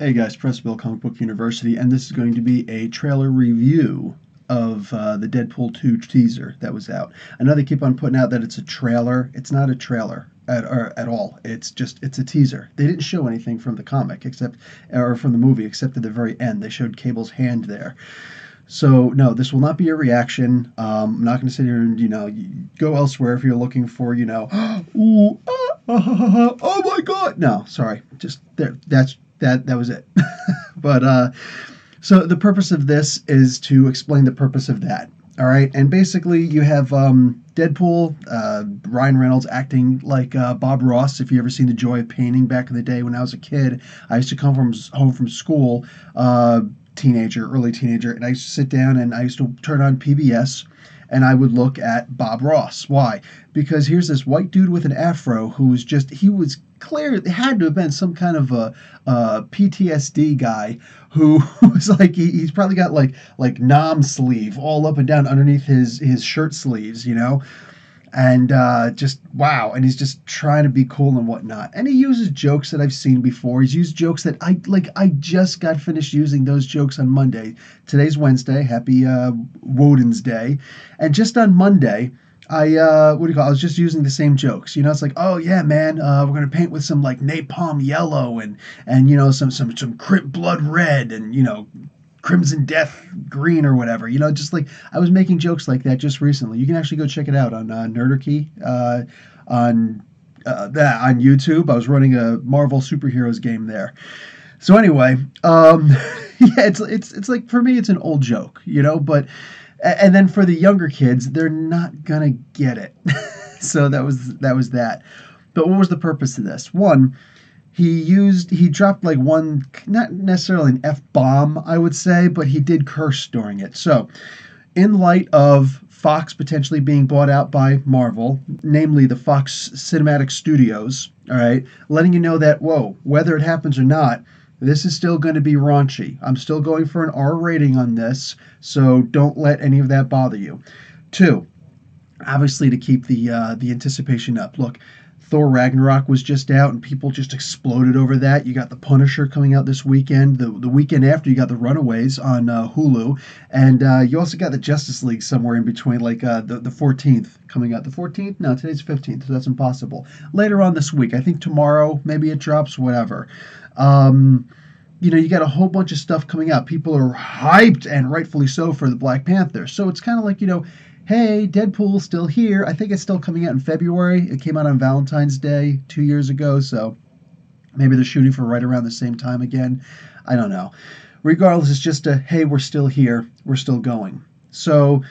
Hey guys, Pressville Comic Book University, and this is going to be a trailer review of the Deadpool 2 teaser that was out. I know they keep on putting out that it's a trailer. It's not a trailer at all. It's a teaser. They didn't show anything from the comic or from the movie except at the very end. They showed Cable's hand there. So no, this will not be a reaction. I'm not going to sit here and go elsewhere if you're looking for ooh, oh my god. No, sorry, just there. That was it. But so the purpose of this is to explain the purpose of that. All right, and basically you have Deadpool, Ryan Reynolds acting like Bob Ross. If you ever seen The Joy of Painting back in the day when I was a kid, I used to come home from school, early teenager, and I used to sit down and I used to turn on PBS and I would look at Bob Ross. Why? Because here's this white dude with an afro who was he was clear, it had to have been some kind of a PTSD guy who was like, he's probably got like nom sleeve all up and down underneath his shirt sleeves, and just wow, and he's just trying to be cool and whatnot, and he uses jokes that I've seen before. He's used jokes that I just got finished using those jokes on Monday. Today's Wednesday. Happy Woden's Day. And just on Monday, I was just using the same jokes. It's like, oh yeah, man, we're gonna paint with some like napalm yellow and some Crip blood red and Crimson Death green or whatever. Just like I was making jokes like that just recently. You can actually go check it out on Nerderkey on YouTube. I was running a Marvel superheroes game there. So anyway, yeah, it's like, for me it's an old joke, but and then for the younger kids, they're not gonna get it. So that was that. But what was the purpose of this? One, he dropped like one, not necessarily an F-bomb, I would say, but he did curse during it. So, in light of Fox potentially being bought out by Marvel, namely the Fox Cinematic Studios, all right, letting you know that, whoa, whether it happens or not, this is still going to be raunchy. I'm still going for an R rating on this, so don't let any of that bother you. Two, obviously to keep the anticipation up. Look, Thor Ragnarok was just out, and people just exploded over that. You got The Punisher coming out this weekend. The weekend after, you got The Runaways on Hulu, and you also got the Justice League somewhere in between, like the 14th coming out. The 14th? No, today's 15th, so that's impossible. Later on this week, I think tomorrow, maybe it drops, whatever. You got a whole bunch of stuff coming out. People are hyped, and rightfully so, for the Black Panther. So it's kind of like, hey, Deadpool's still here. I think it's still coming out in February. It came out on Valentine's Day 2 years ago, so maybe they're shooting for right around the same time again. I don't know. Regardless, it's just hey, we're still here. We're still going. So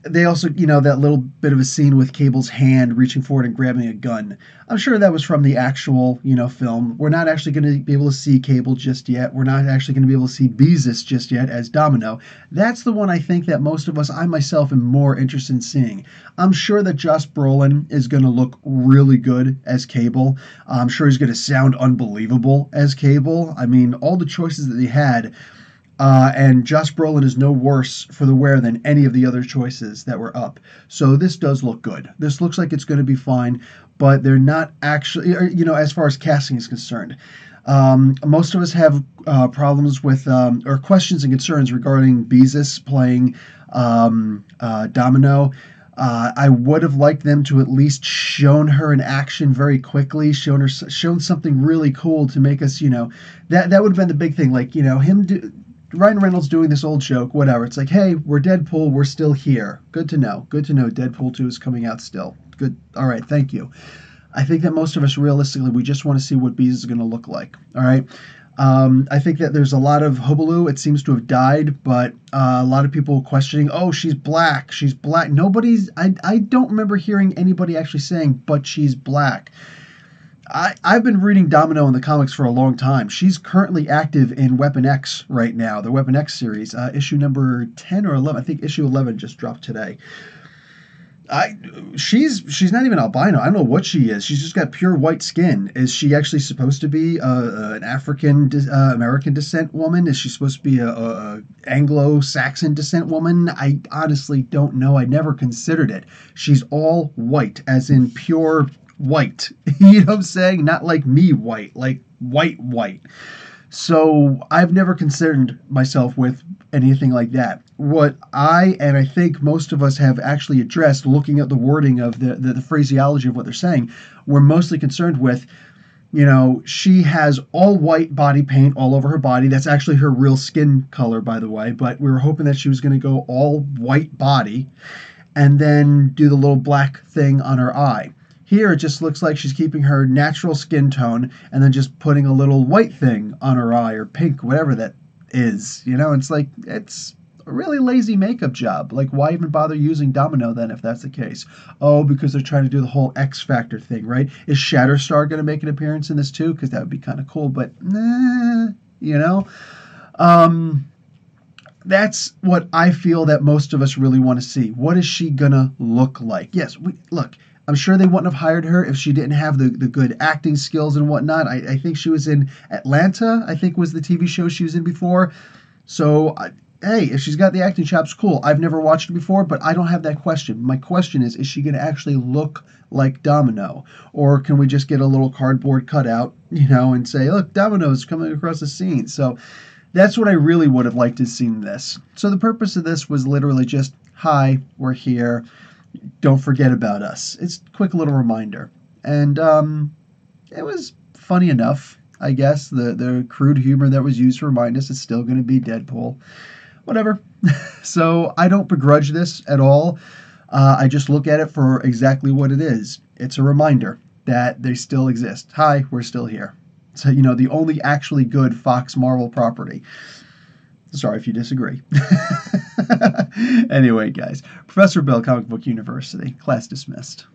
they also, that little bit of a scene with Cable's hand reaching forward and grabbing a gun. I'm sure that was from the actual, film. We're not actually going to be able to see Cable just yet. We're not actually going to be able to see Beezus just yet as Domino. That's the one I think that most of us, I myself, am more interested in seeing. I'm sure that Josh Brolin is going to look really good as Cable. I'm sure he's going to sound unbelievable as Cable. I mean, all the choices that they had. And Josh Brolin is no worse for the wear than any of the other choices that were up. So this does look good. This looks like it's going to be fine, but they're not actually, as far as casting is concerned. Most of us have problems with, or questions and concerns regarding Beezus playing Domino. I would have liked them to at least shown her in action very quickly, shown something really cool to make us, that would have been the big thing. Like, Ryan Reynolds doing this old joke, whatever. It's like, hey, we're Deadpool, we're still here. Good to know. Good to know Deadpool 2 is coming out still. Good. All right, thank you. I think that most of us, realistically, we just want to see what Beezus is going to look like. All right? I think that there's a lot of hullabaloo. It seems to have died, but a lot of people questioning, oh, she's black. She's black. I don't remember hearing anybody actually saying, but she's black. I've been reading Domino in the comics for a long time. She's currently active in Weapon X right now, the Weapon X series, issue number 10 or 11. I think issue 11 just dropped today. She's not even albino. I don't know what she is. She's just got pure white skin. Is she actually supposed to be an African American descent woman? Is she supposed to be a Anglo-Saxon descent woman? I honestly don't know. I never considered it. She's all white, as in pure white. You know what I'm saying? Not like me white, like white. So I've never concerned myself with anything like that. What I, and I think most of us have actually addressed, looking at the wording of the phraseology of what they're saying, we're mostly concerned with, she has all white body paint all over her body. That's actually her real skin color, by the way, but we were hoping that she was going to go all white body and then do the little black thing on her eye. Here it just looks like she's keeping her natural skin tone and then just putting a little white thing on her eye, or pink, whatever that is. It's like, it's a really lazy makeup job. Like, why even bother using Domino then if that's the case? Oh, because they're trying to do the whole X Factor thing, right? Is Shatterstar going to make an appearance in this too? Because that would be kind of cool, but nah, you know? Um, that's what I feel that most of us really want to see. What is she gonna look like? Yes, look. I'm sure they wouldn't have hired her if she didn't have the good acting skills and whatnot. I think she was in Atlanta. I think was the TV show she was in before. So, hey, if she's got the acting chops, cool. I've never watched it before, but I don't have that question. My question is she going to actually look like Domino? Or can we just get a little cardboard cutout, and say, look, Domino's coming across the scene? So that's what I really would have liked to have seen this. So the purpose of this was literally just, hi, we're here. Don't forget about us. It's a quick little reminder. And it was funny enough, I guess. The crude humor that was used to remind us it's still going to be Deadpool. Whatever. So I don't begrudge this at all. I just look at it for exactly what it is. It's a reminder that they still exist. Hi, we're still here. So, the only actually good Fox Marvel property. Sorry if you disagree. Anyway, guys, Professor Bill, Comic Book University, class dismissed.